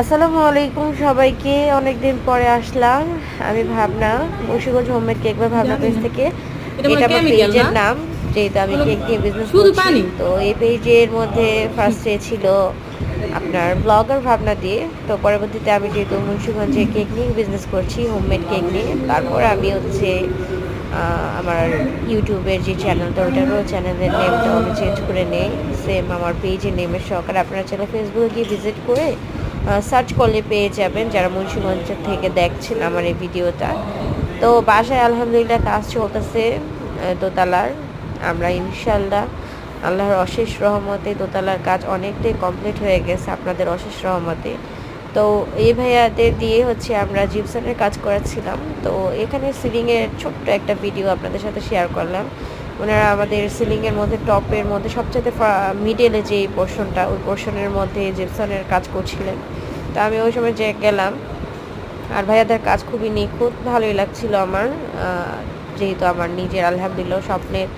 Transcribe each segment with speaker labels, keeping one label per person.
Speaker 1: আসসালামু আলাইকুম সবাইকে। অনেকদিন পরে আসলাম। আমি ভাবনা, মুন্সিগঞ্জ হোমমেড কেক বাই ভাবনা পেজ থেকে।
Speaker 2: এটা
Speaker 1: এটা
Speaker 2: মানে
Speaker 1: আমার
Speaker 2: কেমিক্যাল
Speaker 1: পেজের
Speaker 2: না?
Speaker 1: নাম, যেহেতু আমি
Speaker 2: হলো
Speaker 1: কেক নিয়ে বিজনেস
Speaker 2: শুধু
Speaker 1: করছি।
Speaker 2: পানি।
Speaker 1: তো এই পেজের মধ্যে ফার্স্টে ছিল আপনার ব্লগার ভাবনা দিয়ে। তো পরবর্তীতে আমি যেহেতু মুন্সিগঞ্জে কেক নিয়ে বিজনেস করছি, হোমমেড কেক নিয়ে, তারপর আমি হচ্ছে আমার ইউটিউবের যে চ্যানেলটা, ওইটারও চ্যানেলের নেমটাও আমি চেঞ্জ করে নেই, সেম আমার পেজের নেমের সহকারে। আপনারা চাইলে ফেসবুকে গিয়ে ভিজিট করে সার্চ করলে পেয়ে যাবেন, যারা মুন্সিগঞ্জ থেকে দেখছেন আমার এই ভিডিওটা। তো বাসায় আলহামদুলিল্লাহ কাজ চলতেছে দোতলার। আমরা ইনশাল্লাহ আল্লাহর অশেষ রহমতে দোতলার কাজ অনেকটাই কমপ্লিট হয়ে গেছে, আপনাদের অশেষ রহমতে। তো এই ভাইয়াদের দিয়ে হচ্ছে আমরা জিপসানের কাজ করাচ্ছিলাম। তো এখানে সিলিংয়ের ছোট্ট একটা ভিডিও আপনাদের সাথে শেয়ার করলাম। ওনারা আমাদের সিলিংয়ের মধ্যে, টপের মধ্যে সবচেয়ে মিডলে যে পোর্শনটা, ওই পোর্শনের মধ্যে জিপসানের কাজ করছিলেন। তো আমি ওই সময় যে গেলাম, আর ভাইয়াদের কাজ খুবই নিখুঁত, ভালোই লাগছিল আমার। যেহেতু আমার নিজের আলহামদুলিল্লাহ স্বপ্নের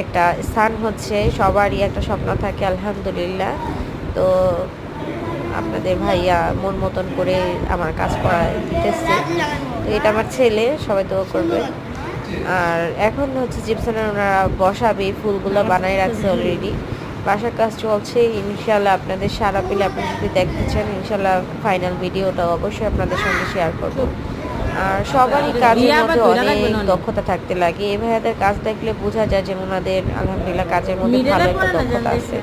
Speaker 1: একটা স্থান হচ্ছে, সবারই একটা স্বপ্ন থাকে আলহামদুলিল্লাহ। তো আপনাদের ভাইয়া মন মতন করে আমার কাজ করা দিতেছে। তো এটা আমার ছেলে, সবাই দোয়া করবে। আর এখন হচ্ছে জিপসানের ওনারা বসাবে, ফুলগুলো বানায় রাখছে অলরেডি। বাসার কাজ চলছে, ইনশাল্লাহ আপনাদের সারা পেলে আপনারা যদি দেখতে চান, ইনশাল্লাহ ফাইনাল ভিডিওটা অবশ্যই আপনাদের সঙ্গে শেয়ার করব। আর সবারই কাজের
Speaker 2: ইয়া আবার
Speaker 1: মধ্যে
Speaker 2: ধইরা
Speaker 1: অনেক
Speaker 2: রাখবেন অনেক।
Speaker 1: দক্ষতা থাকতে লাগে। এই ভাইয়াদের কাজ দেখলে বোঝা যায় যে ওনাদের আলহামদুলিল্লাহ কাজের মধ্যে ভালো
Speaker 2: মিডলে
Speaker 1: একটা
Speaker 2: পড়ে না যেন
Speaker 1: দক্ষতা আছে,
Speaker 2: দেখছেন।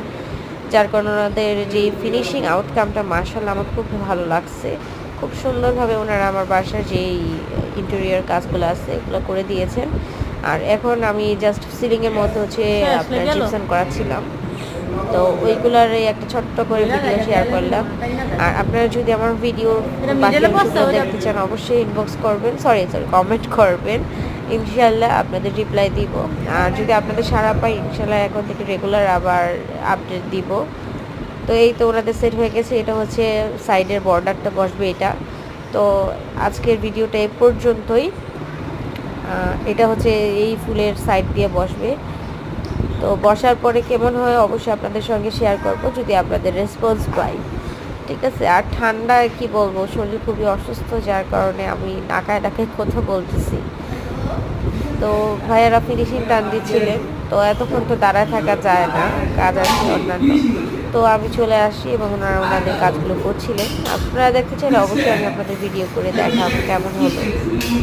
Speaker 1: যার কারণে ওনাদের যে ফিনিশিং আউটকামটা মার্শাল্লাহ আমার খুব ভালো লাগছে। খুব সুন্দরভাবে ওনারা আমার বাসার যেই ইন্টেরিয়র কাজগুলো আছে এগুলো করে দিয়েছেন। আর এখন আমি জাস্ট সিলিংয়ের মধ্যে হচ্ছে
Speaker 2: শেষ হয়ে
Speaker 1: আপনার
Speaker 2: গেল।
Speaker 1: জিপসান করাচ্ছিলাম। তো ওইগুলার একটা ছোট্ট করে
Speaker 2: ধইরা
Speaker 1: ভিডিও
Speaker 2: রাখা
Speaker 1: শেয়ার
Speaker 2: তাইলে
Speaker 1: করলাম।
Speaker 2: মনে তাই না?
Speaker 1: আর আপনারা যদি আমার ভিডিওর
Speaker 2: এটা
Speaker 1: বাকি
Speaker 2: মিডলে পড়ছে
Speaker 1: অংশগুলো
Speaker 2: ওই
Speaker 1: দেখতে চান, অবশ্যই ইনবক্স করবেন, সরি কমেন্ট করবেন। ইনশাল্লাহ আপনাদের রিপ্লাই দিব। আর যদি আপনাদের সাড়া পাই, ইনশাল্লাহ এখন থেকে রেগুলার আবার আপডেট দিব। তো এই তো ওনাদের সেট হয়ে গেছে। এটা হচ্ছে সাইডের বর্ডারটা বসবে এটা। তো আজকের ভিডিওটা এ পর্যন্তই। এটা হচ্ছে এই ফুলের সাইড দিয়ে বসবে। তো বসার পরে কেমন হয় অবশ্যই আপনাদের সঙ্গে শেয়ার করব, যদি আপনাদের রেসপন্স পাই। ঠিক আছে। আর ঠান্ডা কি বলবো, শরীর খুবই অসুস্থ, যার কারণে আমি নাকায় ডাকায় কথা বলতেছি। তো ভাইয়ারা ফিনিশিং টান দিচ্ছিলেন। তো এতক্ষণ তো দাঁড়ায় থাকা যায় না, কাজ আছে অন্যান্য। তো আমি চলে আসি এবং ওনারা ওনাদের কাজগুলো করছিলেন। আপনারা দেখতে চাইলে অবশ্যই আমি আপনাদের ভিডিও করে দেখাবো কেমন হলো।